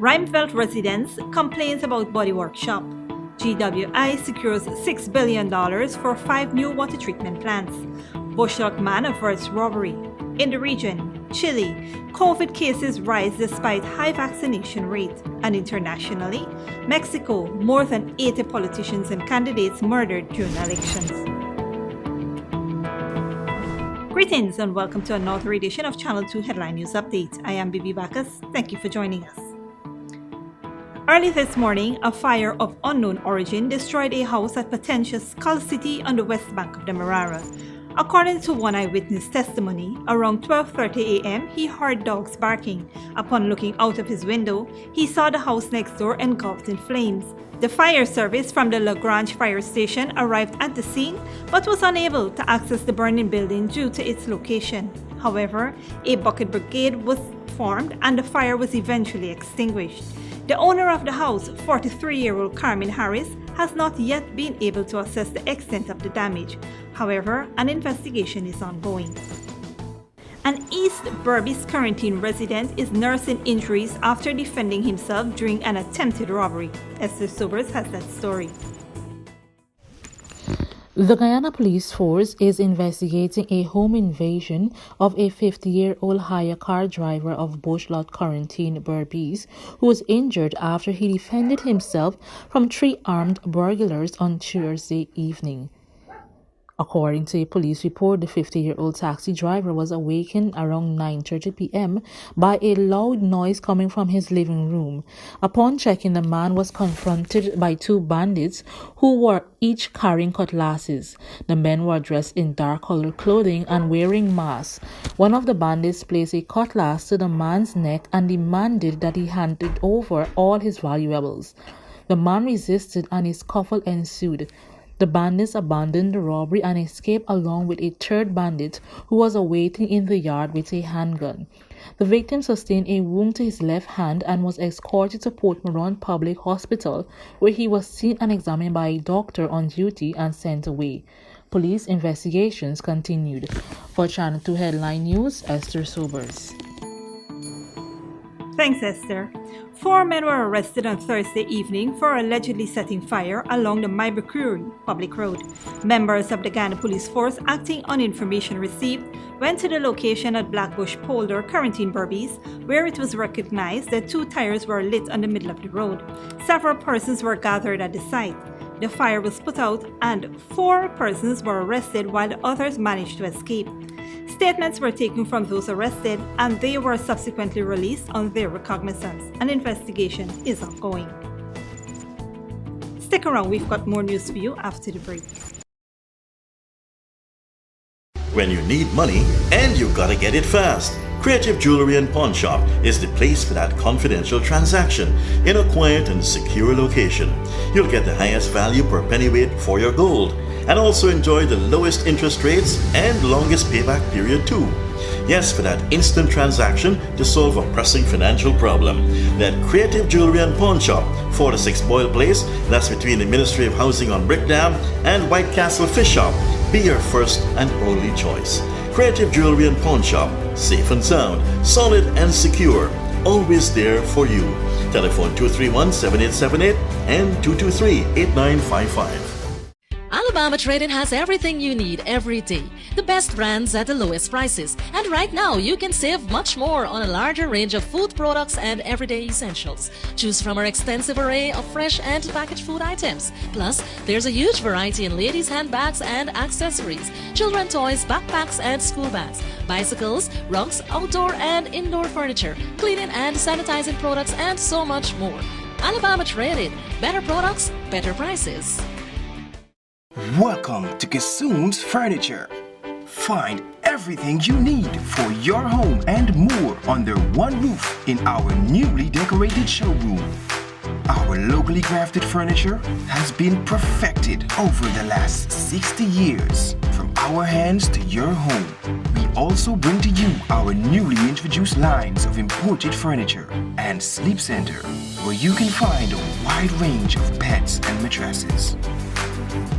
RUIMVELDT residents complains about body workshop. GWI secures $6 billion for 5 new water treatment plants. Bushlock man averts robbery. In the region, Chile, COVID cases rise despite high vaccination rate. And internationally, Mexico, more than 80 politicians and candidates murdered during elections. Greetings and welcome to another edition of Channel 2 Headline News Update. I am Bibi Bacchus. Thank you for joining us. Early this morning, a fire of unknown origin destroyed a house at potential Skull City on the west bank of the Marara. According to one eyewitness testimony, around 12:30 a.m., he heard dogs barking. Upon looking out of his window, he saw the house next door engulfed in flames. The fire service from the Lagrange fire station arrived at the scene but was unable to access the burning building due to its location. However, a bucket brigade was formed and the fire was eventually extinguished. The owner of the house, 43-year-old Carmen Harris, has not yet been able to assess the extent of the damage. However, an investigation is ongoing. An East Berbice quarantine resident is nursing injuries after defending himself during an attempted robbery. Esther Sobers has that story. The Guyana Police Force is investigating a home invasion of a 50-year-old hire car driver of Bushlock Quarantine, Berbice, who was injured after he defended himself from 3 armed burglars on Tuesday evening. According to a police report, the 50-year-old taxi driver was awakened around 9:30 p.m. by a loud noise coming from his living room. Upon checking, the man was confronted by 2 bandits who were each carrying cutlasses. The men were dressed in dark-colored clothing and wearing masks. One of the bandits placed a cutlass to the man's neck and demanded that he handed over all his valuables. The man resisted and a scuffle ensued. The bandits abandoned the robbery and escaped along with a 3rd bandit who was awaiting in the yard with a handgun. The victim sustained a wound to his left hand and was escorted to Port Moran Public Hospital, where he was seen and examined by a doctor on duty and sent away. Police investigations continued. For Channel 2 Headline News, Esther Sobers. Thanks, Esther. 4 men were arrested on Thursday evening for allegedly setting fire along the Maibakuri public road. Members of the Guyana Police Force, acting on information received, went to the location at Blackbush Polder, Quarantine, Berbice, where it was recognized that 2 tires were lit on the middle of the road. Several persons were gathered at the site. The fire was put out and 4 persons were arrested while the others managed to escape. Statements were taken from those arrested and they were subsequently released on their recognizance. An investigation is ongoing. Stick around, we've got more news for you after the break. When you need money and you gotta get it fast, Creative Jewelry and Pawn Shop is the place for that confidential transaction in a quiet and secure location. You'll get the highest value per pennyweight for your gold and also enjoy the lowest interest rates and longest payback period too. Yes, for that instant transaction to solve a pressing financial problem. That Creative Jewelry and Pawn Shop, 46 Boyle Place, that's between the Ministry of Housing on Brick Dam and White Castle Fish Shop. Be your first and only choice. Creative Jewelry and Pawn Shop, safe and sound, solid and secure, always there for you. Telephone 231-7878 and 223-8955. Alabama Trading has everything you need every day. The best brands at the lowest prices. And right now, you can save much more on a larger range of food products and everyday essentials. Choose from our extensive array of fresh and packaged food items. Plus, there's a huge variety in ladies' handbags and accessories, children toys, backpacks and school bags, bicycles, rugs, outdoor and indoor furniture, cleaning and sanitizing products, and so much more. Alabama Trading. Better products, better prices. Welcome to Kissoon's Furniture. Find everything you need for your home and more under one roof in our newly decorated showroom. Our locally crafted furniture has been perfected over the last 60 years. From our hands to your home, we also bring to you our newly introduced lines of imported furniture and sleep center, where you can find a wide range of beds and mattresses.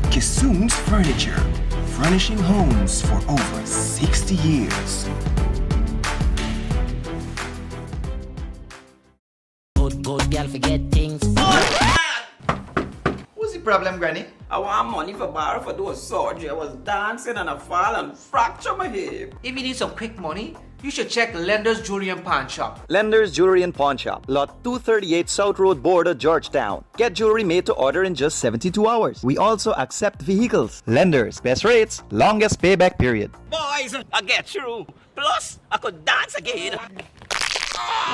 Kissoon's Furniture, furnishing homes for over 60 years. good girl forget things. What's the problem, Granny? I want money for borrow for those surgery. I was dancing and I fall and fracture my hip. If you need some quick money, you should check Lender's Jewelry and Pawn Shop. Lender's Jewelry and Pawn Shop, Lot 238 South Road Border, Georgetown. Get jewelry made to order in just 72 hours. We also accept vehicles. Lender's, best rates, longest payback period. Boys, I get through. Plus, I could dance again.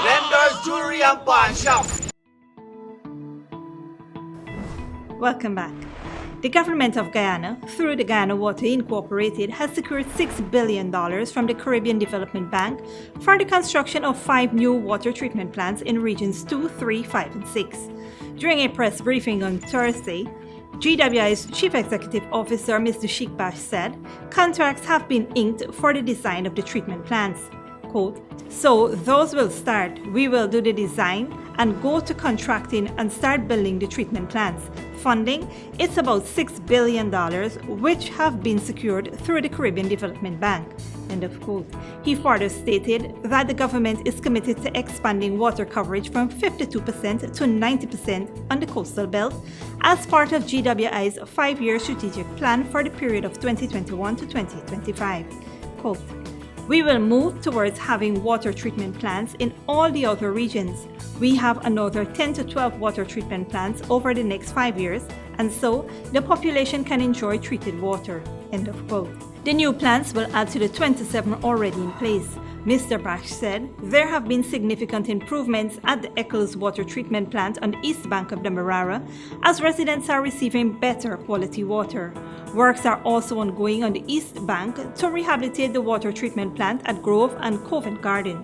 Lender's Jewelry and Pawn Shop. Welcome back. The government of Guyana, through the Guyana Water Incorporated, has secured $6 billion from the Caribbean Development Bank for the construction of 5 new water treatment plants in regions 2, 3, 5, and 6. During a press briefing on Thursday, GWI's Chief Executive Officer, Mr. Shikbash, said contracts have been inked for the design of the treatment plants. Quote, "So those will start. We will do the design and go to contracting and start building the treatment plants. Funding, it's about $6 billion, which have been secured through the Caribbean Development Bank." End of quote. He further stated that the government is committed to expanding water coverage from 52% to 90% on the coastal belt as part of GWI's 5-year strategic plan for the period of 2021 to 2025. Quote, "We will move towards having water treatment plants in all the outer regions. We have another 10 to 12 water treatment plants over the next 5 years, and so the population can enjoy treated water." End of quote. The new plants will add to the 27 already in place. Mr. Bash said there have been significant improvements at the Eccles water treatment plant on the east bank of the Marara, as residents are receiving better quality water. Works are also ongoing on the east bank to rehabilitate the water treatment plant at Grove and Covent Garden.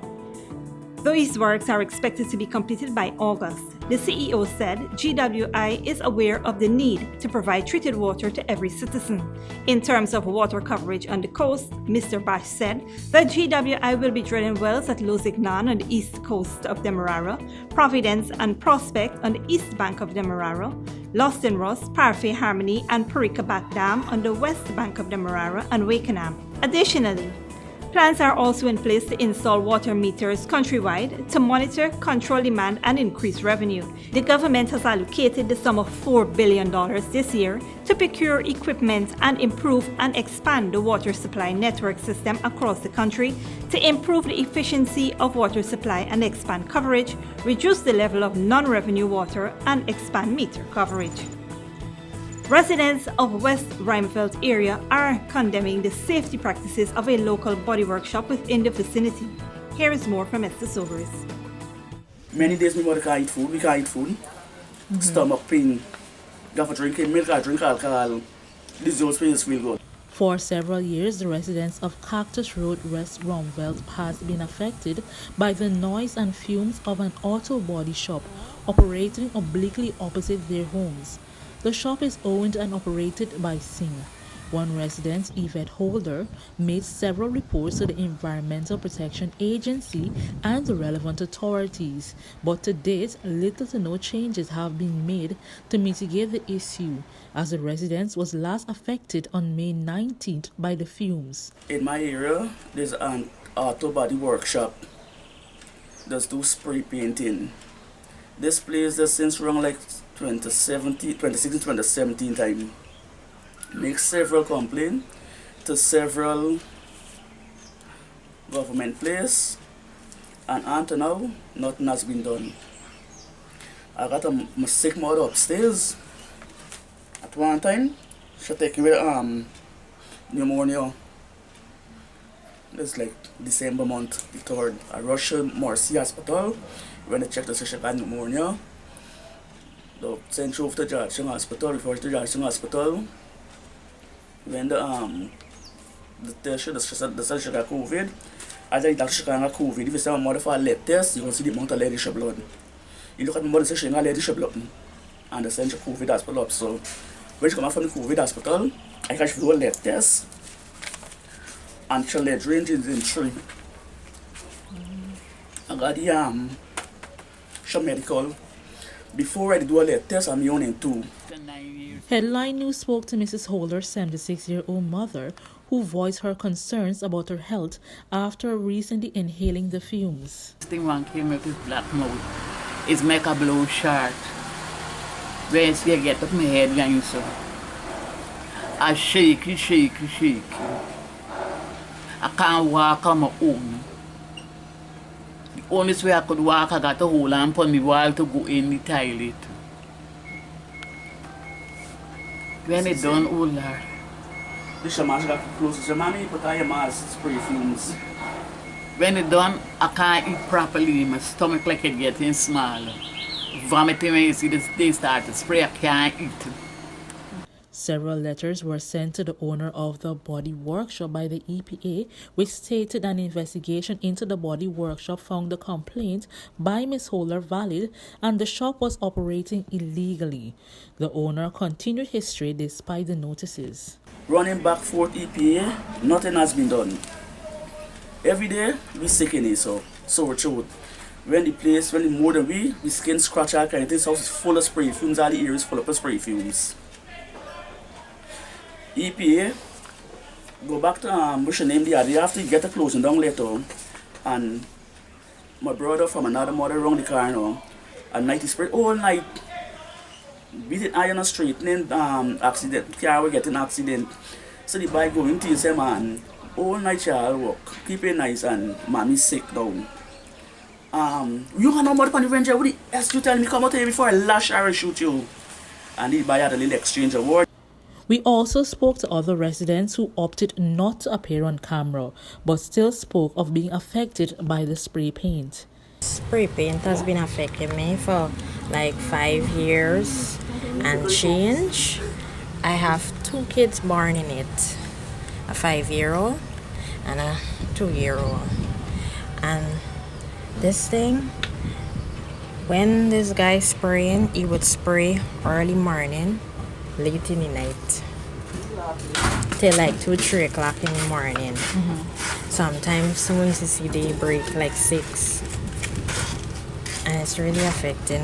These works are expected to be completed by August. The CEO said GWI is aware of the need to provide treated water to every citizen. In terms of water coverage on the coast, Mr. Bash said that GWI will be drilling wells at Lozignan on the east coast of Demerara, Providence and Prospect on the east bank of Demerara, Lost in Ross, Parfait Harmony and Parika Back Dam on the west bank of Demerara and Wakenham. Additionally, plans are also in place to install water meters countrywide to monitor, control demand, and increase revenue. The government has allocated the sum of $4 billion this year to procure equipment and improve and expand the water supply network system across the country to improve the efficiency of water supply and expand coverage, reduce the level of non-revenue water, and expand meter coverage. Residents of West RUIMVELDT area are condemning the safety practices of a local body workshop within the vicinity. Here is more from Mr. Sobers. Many days we can't eat food, stomach pain, go for drinking milk, I drink alcohol. This is always feel good. For several years, the residents of Cactus Road, West RUIMVELDT has been affected by the noise and fumes of an auto body shop operating obliquely opposite their homes. The shop is owned and operated by Singh. One resident, Yvette Holder, made several reports to the Environmental Protection Agency and the relevant authorities, but to date, little to no changes have been made to mitigate the issue, as the residence was last affected on May 19th by the fumes. In my area, there's an auto body workshop. Does do spray painting. This place is since around like 2016 to 2017 time. Make several complaints to several government places, and until now, nothing has been done. I got a sick mother upstairs. At one time, she took away pneumonia. It's like December month, the 3rd. I rushed to Morrissey Hospital. When I checked the she got pneumonia, they sent her over to Georgetown Hospital, referred to Georgetown Hospital. When the test said she got COVID, I think that she got COVID. If you say my mother for a lead test, you can see the amount of lead in her blood. You look at my mother, say she got lead in her blood, and they sent her COVID hospital up. So when she come out from the COVID hospital, I can do a lead test, and she lead range is in 3. I got the she medical. Before I do a lead test, I'm on in 2. Headline News spoke to Mrs. Holder's 76-year-old mother, who voiced her concerns about her health after recently inhaling the fumes. This thing one came up with black mouth. is make a blow short. When you get up my head going so. I shaky. I can't walk on my own. The only way I could walk, I got to hold on for me wall to go in the toilet. When it done, oh Lord. This your mask got close. Your mommy put on your mask, spray fumes. When it done, I can't eat properly. My stomach like it getting smaller. Vomiting when you see this, they start to spray, I can't eat. Several letters were sent to the owner of the body workshop by the EPA, which stated an investigation into the body workshop found the complaint by Ms. Holder valid and the shop was operating illegally. The owner continued his trade despite the notices. Running back forth EPA, nothing has been done. Every day, we sick in it, so sore throat. When the more than we skin scratch our kind. This house is full of spray fumes, all the air is full of spray fumes. EPA, go back to what's your name the other day after you get a closing down letter, and my brother from another mother around the car now, at night he sprayed all night. Beating iron on street, then accident, car will get an accident. So the bike going to say, man, all night shall work, keep it nice, and mommy's sick down. You have no more upon the ranger, what else you tell me come out here before I lash or shoot you? And the buyer had a little exchange of words. We also spoke to other residents who opted not to appear on camera, but still spoke of being affected by the spray paint. Spray paint has been affecting me for like 5 years and change. I have 2 kids born in it, a 5-year-old and a 2-year-old. And this thing, when this guy spraying, he would spray early morning, late in the night, till like 2-3 o'clock in the morning. Sometimes once you see day break like 6, and it's really affecting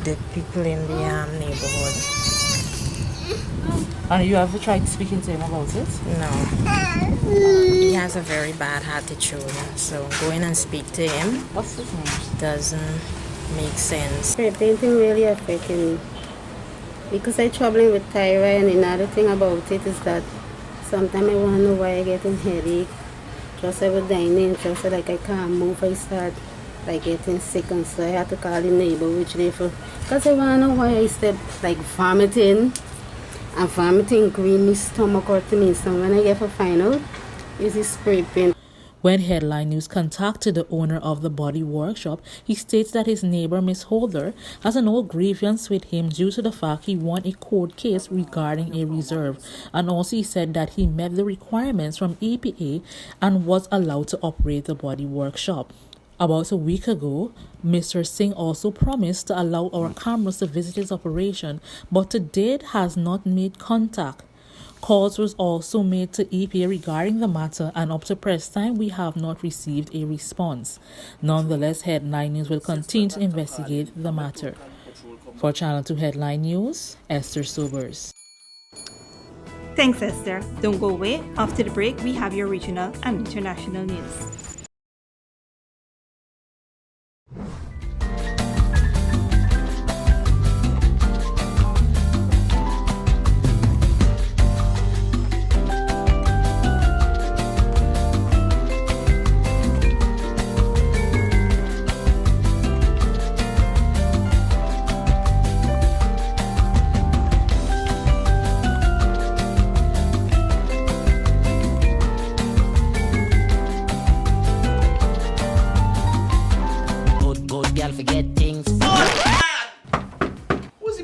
the people in the neighborhood. And you ever tried speaking to him about it? No. He has a very bad attitude, so going and speak to him What's his name? doesn't make sense. Spray painting really affecting me because I'm troubling with thyroid, and another thing about it is that sometimes I want to know why I get a headache. Just I was dining, just like I can't move, I start like getting sick, and so I had to call the neighbor which day for, because I want to know why I start like vomiting, and vomiting green my stomach or to me. So when I get to find out, it's a spray paint. When Headline News contacted the owner of the body workshop, he states that his neighbor, Ms. Holder, has an old grievance with him due to the fact he won a court case regarding a reserve. And also he said that he met the requirements from EPA and was allowed to operate the body workshop. About a week ago, Mr. Singh also promised to allow our cameras to visit his operation, but to date has not made contact. Calls was also made to EPA regarding the matter, and up to press time, we have not received a response. Nonetheless, Headline News will continue to investigate the matter. For Channel 2 Headline News, Esther Sobers. Thanks, Esther. Don't go away. After the break, we have your regional and international news.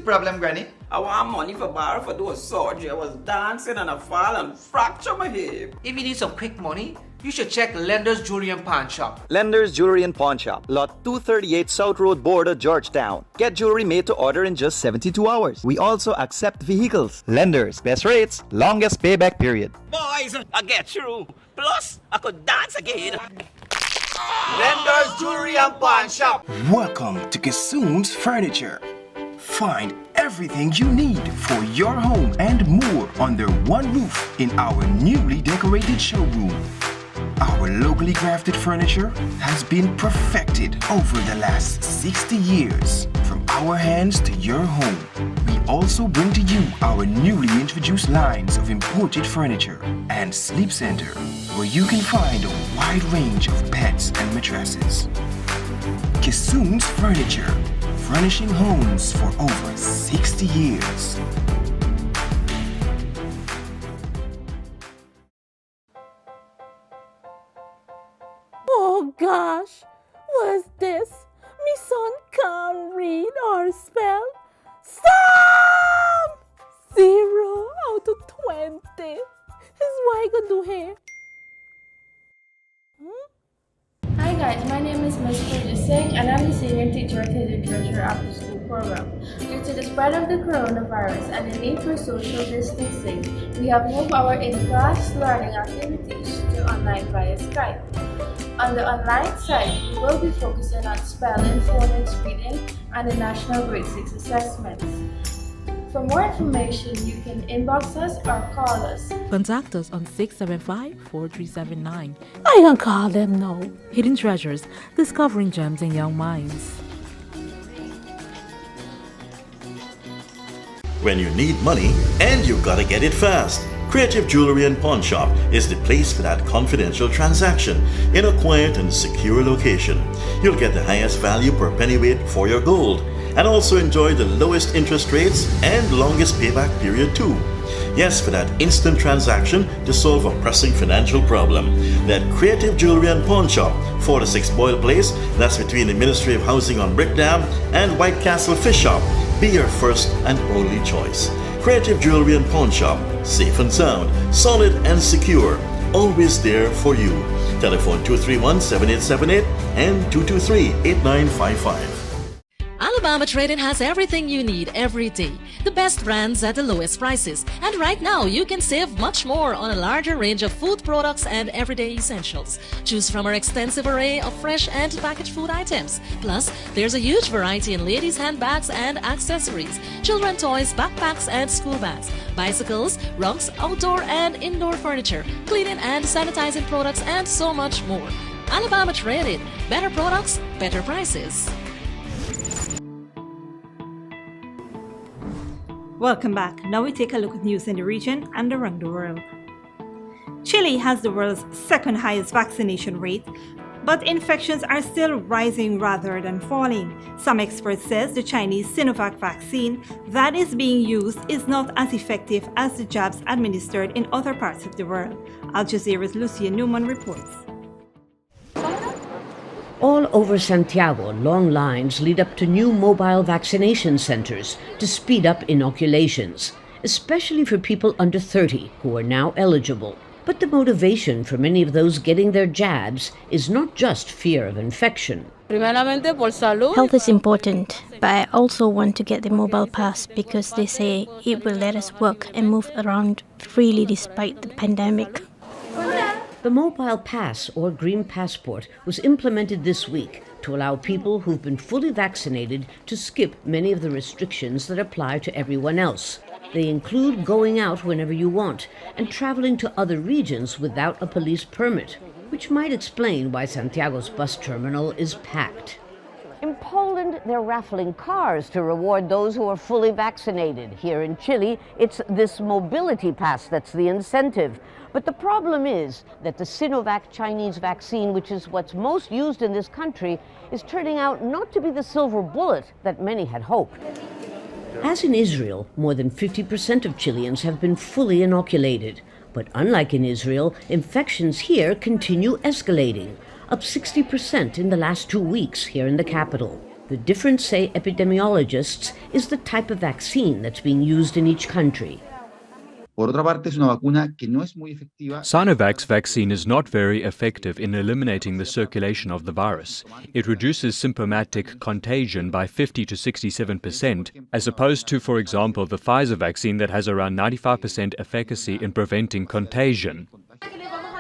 Problem, Granny? I want money for borrow for those surgery. I was dancing and I fall and fracture my hip. If you need some quick money, you should check Lender's Jewelry and Pawn Shop. Lender's Jewelry and Pawn Shop, lot 238 South Road Border, Georgetown. Get jewelry made to order in just 72 hours. We also accept vehicles. Lenders, best rates, longest payback period. Boys, I get through. Plus, I could dance again. Lender's Jewelry and Pawn Shop. Welcome to Kissoon's Furniture. Find everything you need for your home and more under one roof in our newly decorated showroom. Our locally crafted furniture has been perfected over the last 60 years. From our hands to your home, we also bring to you our newly introduced lines of imported furniture and sleep center, where you can find a wide range of beds and mattresses. Kissoon's Furniture, furnishing homes for over 60 years. Oh gosh, what's this? Me son can't read or spell. Stop! 0 out of 20. Is what I gonna do here? Hi guys, my name is Ms. Purjasek and I'm the senior teacher at the Treasure After School program. Due to the spread of the coronavirus and the need for social distancing, we have moved our in-class learning activities to online via Skype. On the online side, we will be focusing on spelling, phonics, reading, and the National Grade 6 assessments. For more information, you can inbox us or call us. Contact us on 675-4379. I can call them now. Hidden Treasures, discovering gems in young minds. When you need money and you gotta get it fast, Creative Jewelry and Pawn Shop is the place for that confidential transaction in a quiet and secure location. You'll get the highest value per pennyweight for your gold and also enjoy the lowest interest rates and longest payback period too. Yes, for that instant transaction to solve a pressing financial problem. That Creative Jewelry and Pawn Shop, 4-6 Boyle Place, that's between the Ministry of Housing on Brickdam and White Castle Fish Shop, be your first and only choice. Creative Jewelry and Pawn Shop, safe and sound, solid and secure, always there for you. Telephone 231-7878 and 223-8955. Alabama Trading has everything you need every day. The best brands at the lowest prices. And right now, you can save much more on a larger range of food products and everyday essentials. Choose from our extensive array of fresh and packaged food items. Plus, there's a huge variety in ladies' handbags and accessories, children toys, backpacks and school bags, bicycles, rugs, outdoor and indoor furniture, cleaning and sanitizing products, and so much more. Alabama Trading. Better products, better prices. Welcome back. Now we take a look at news in the region and around the world. Chile has the world's second highest vaccination rate, but infections are still rising rather than falling. Some experts say the Chinese Sinovac vaccine that is being used is not as effective as the jabs administered in other parts of the world. Al Jazeera's Lucia Newman reports. All over Santiago, long lines lead up to new mobile vaccination centers to speed up inoculations, especially for people under 30 who are now eligible. But the motivation for many of those getting their jabs is not just fear of infection. Health is important, but I also want to get the mobile pass because they say it will let us work and move around freely despite the pandemic. The mobile pass, or green passport, was implemented this week to allow people who've been fully vaccinated to skip many of the restrictions that apply to everyone else. They include going out whenever you want and traveling to other regions without a police permit, which might explain why Santiago's bus terminal is packed. In Poland, they're raffling cars to reward those who are fully vaccinated. Here in Chile, it's this mobility pass that's the incentive. But the problem is that the Sinovac Chinese vaccine, which is what's most used in this country, is turning out not to be the silver bullet that many had hoped. As in Israel, more than 50% of Chileans have been fully inoculated. But unlike in Israel, infections here continue escalating, up 60% in the last 2 weeks here in the capital. The difference, say epidemiologists, is the type of vaccine that's being used in each country. Sinovac's vaccine is not very effective in eliminating the circulation of the virus. It reduces symptomatic contagion by 50 to 67%, as opposed to, for example, the Pfizer vaccine that has around 95% efficacy in preventing contagion.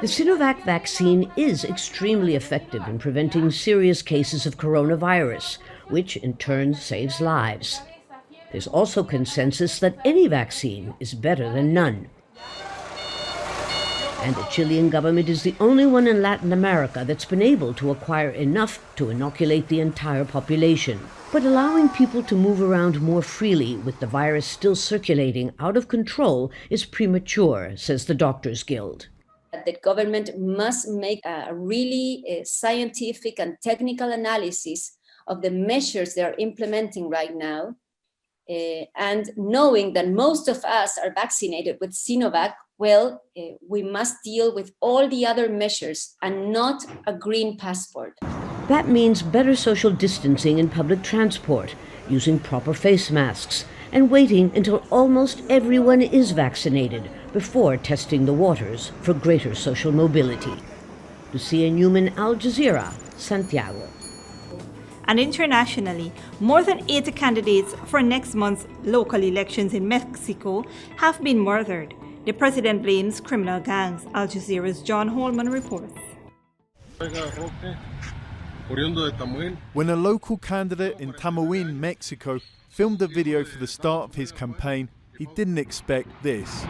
The Sinovac vaccine is extremely effective in preventing serious cases of coronavirus, which in turn saves lives. There's also consensus that any vaccine is better than none. And the Chilean government is the only one in Latin America that's been able to acquire enough to inoculate the entire population. But allowing people to move around more freely with the virus still circulating out of control is premature, says the Doctors Guild. The government must make a really scientific and technical analysis of the measures they are implementing right now. And knowing that most of us are vaccinated with Sinovac, well, we must deal with all the other measures and not a green passport. That means better social distancing in public transport, using proper face masks, and waiting until almost everyone is vaccinated before testing the waters for greater social mobility. Lucia Newman, Al Jazeera, Santiago. And internationally, more than 80 candidates for next month's local elections in Mexico have been murdered. The president blames criminal gangs. Al Jazeera's John Holman reports. When a local candidate in Tamuín, Mexico, filmed a video for the start of his campaign, he didn't expect this.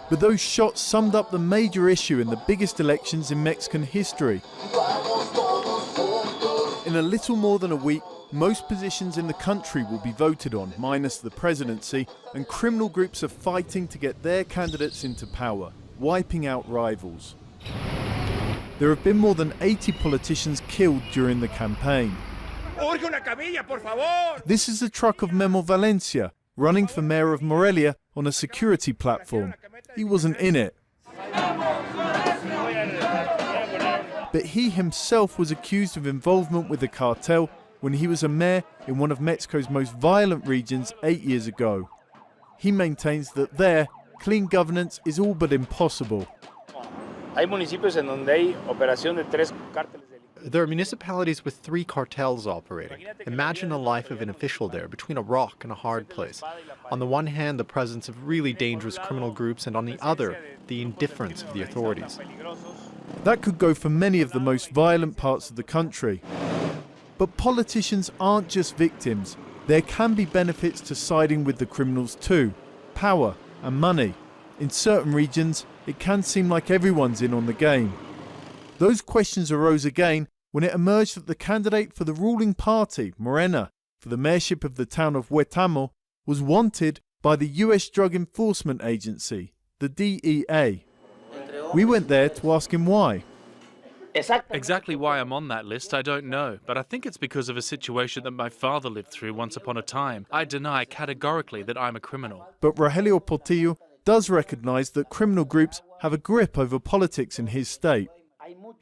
But those shots summed up the major issue in the biggest elections in Mexican history. In a little more than a week, most positions in the country will be voted on, minus the presidency, and criminal groups are fighting to get their candidates into power, wiping out rivals. There have been more than 80 politicians killed during the campaign. This is the truck of Memo Valencia, running for mayor of Morelia on a security platform. He wasn't in it. But he himself was accused of involvement with the cartel when he was a mayor in one of Mexico's most violent regions 8 years ago. He maintains that there, clean governance is all but impossible. There are municipalities with 3 cartels operating. Imagine the life of an official there, between a rock and a hard place. On the one hand, the presence of really dangerous criminal groups, and on the other, the indifference of the authorities. That could go for many of the most violent parts of the country. But politicians aren't just victims. There can be benefits to siding with the criminals too. Power and money. In certain regions, it can seem like everyone's in on the game. Those questions arose again when it emerged that the candidate for the ruling party, Morena, for the mayorship of the town of Huetamo, was wanted by the US Drug Enforcement Agency, the DEA. We went there to ask him why. Exactly why I'm on that list, I don't know, but I think it's because of a situation that my father lived through once upon a time. I deny categorically that I'm a criminal. But Rogelio Portillo does recognise that criminal groups have a grip over politics in his state.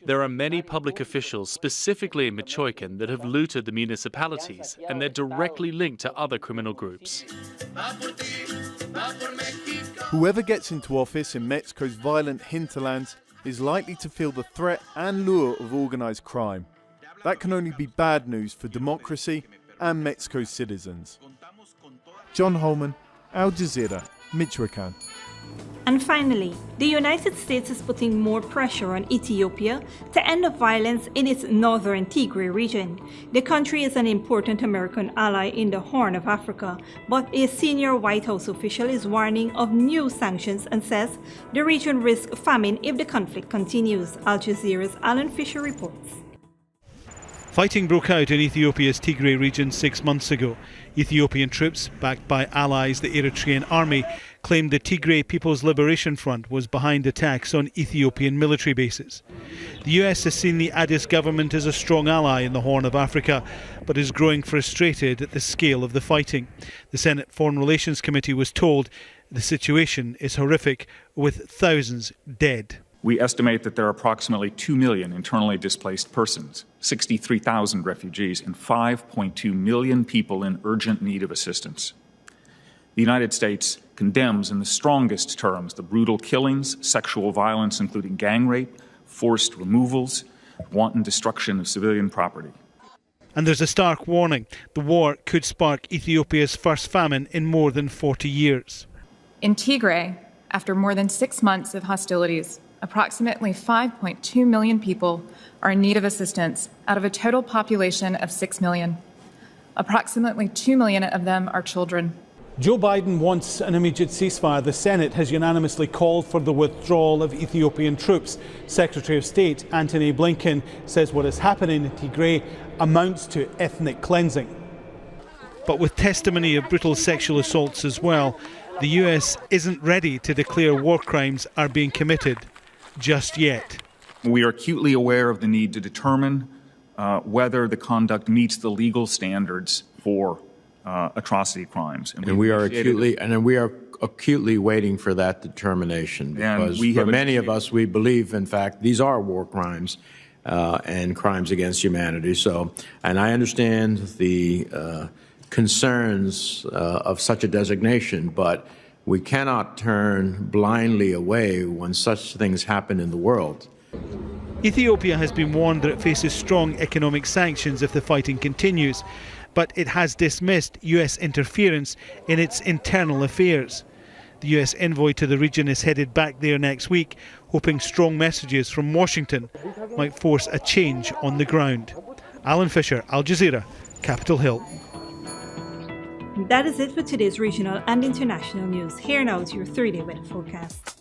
There are many public officials, specifically in Michoacán, that have looted the municipalities, and they're directly linked to other criminal groups. Whoever gets into office in Mexico's violent hinterlands is likely to feel the threat and lure of organised crime. That can only be bad news for democracy and Mexico's citizens. John Holman, Al Jazeera, Michoacán. And finally, the United States is putting more pressure on Ethiopia to end the violence in its northern Tigray region. The country is an important American ally in the Horn of Africa, but a senior White House official is warning of new sanctions and says the region risks famine if the conflict continues. Al Jazeera's Alan Fisher reports. Fighting broke out in Ethiopia's Tigray region 6 months ago. Ethiopian troops, backed by allies the Eritrean army, claimed the Tigray People's Liberation Front was behind attacks on Ethiopian military bases. The US has seen the Addis government as a strong ally in the Horn of Africa, but is growing frustrated at the scale of the fighting. The Senate Foreign Relations Committee was told the situation is horrific, with thousands dead. We estimate that there are approximately 2 million internally displaced persons, 63,000 refugees, and 5.2 million people in urgent need of assistance. The United States condemns in the strongest terms the brutal killings, sexual violence, including gang rape, forced removals, wanton destruction of civilian property. And there's a stark warning. The war could spark Ethiopia's first famine in more than 40 years. In Tigray, after more than 6 months of hostilities, approximately 5.2 million people are in need of assistance out of a total population of 6 million. Approximately 2 million of them are children. Joe Biden wants an immediate ceasefire. The Senate has unanimously called for the withdrawal of Ethiopian troops. Secretary of State Antony Blinken says what is happening in Tigray amounts to ethnic cleansing. But with testimony of brutal sexual assaults as well, the US isn't ready to declare war crimes are being committed just yet. We are acutely aware of the need to determine whether the conduct meets the legal standards for atrocity crimes. And we are acutely waiting for that determination, because for many of us, we believe, in fact, these are war crimes and crimes against humanity. So, and I understand the concerns of such a designation, but we cannot turn blindly away when such things happen in the world. Ethiopia has been warned that it faces strong economic sanctions if the fighting continues, but it has dismissed US interference in its internal affairs. The US envoy to the region is headed back there next week, hoping strong messages from Washington might force a change on the ground. Alan Fisher, Al Jazeera, Capitol Hill. That is it for today's regional and international news. Here now is your 3-day weather forecast.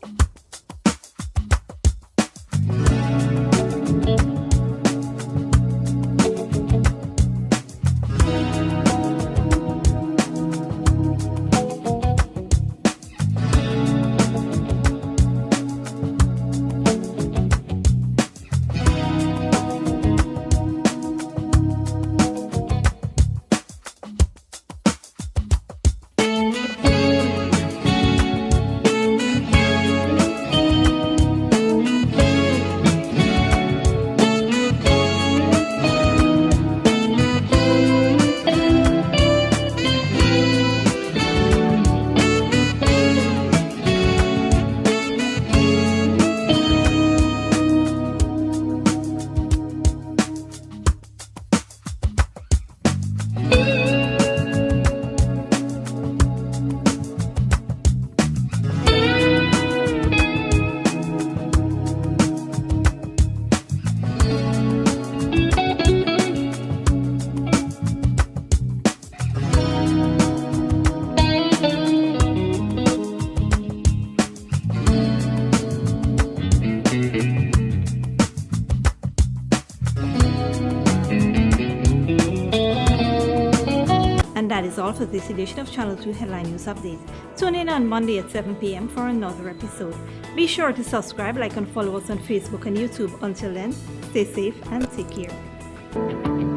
That is all for this edition of Channel 2 Headline News Update. Tune in on Monday at 7 p.m. for another episode. Be sure to subscribe, like and follow us on Facebook and YouTube. Until then, stay safe and take care.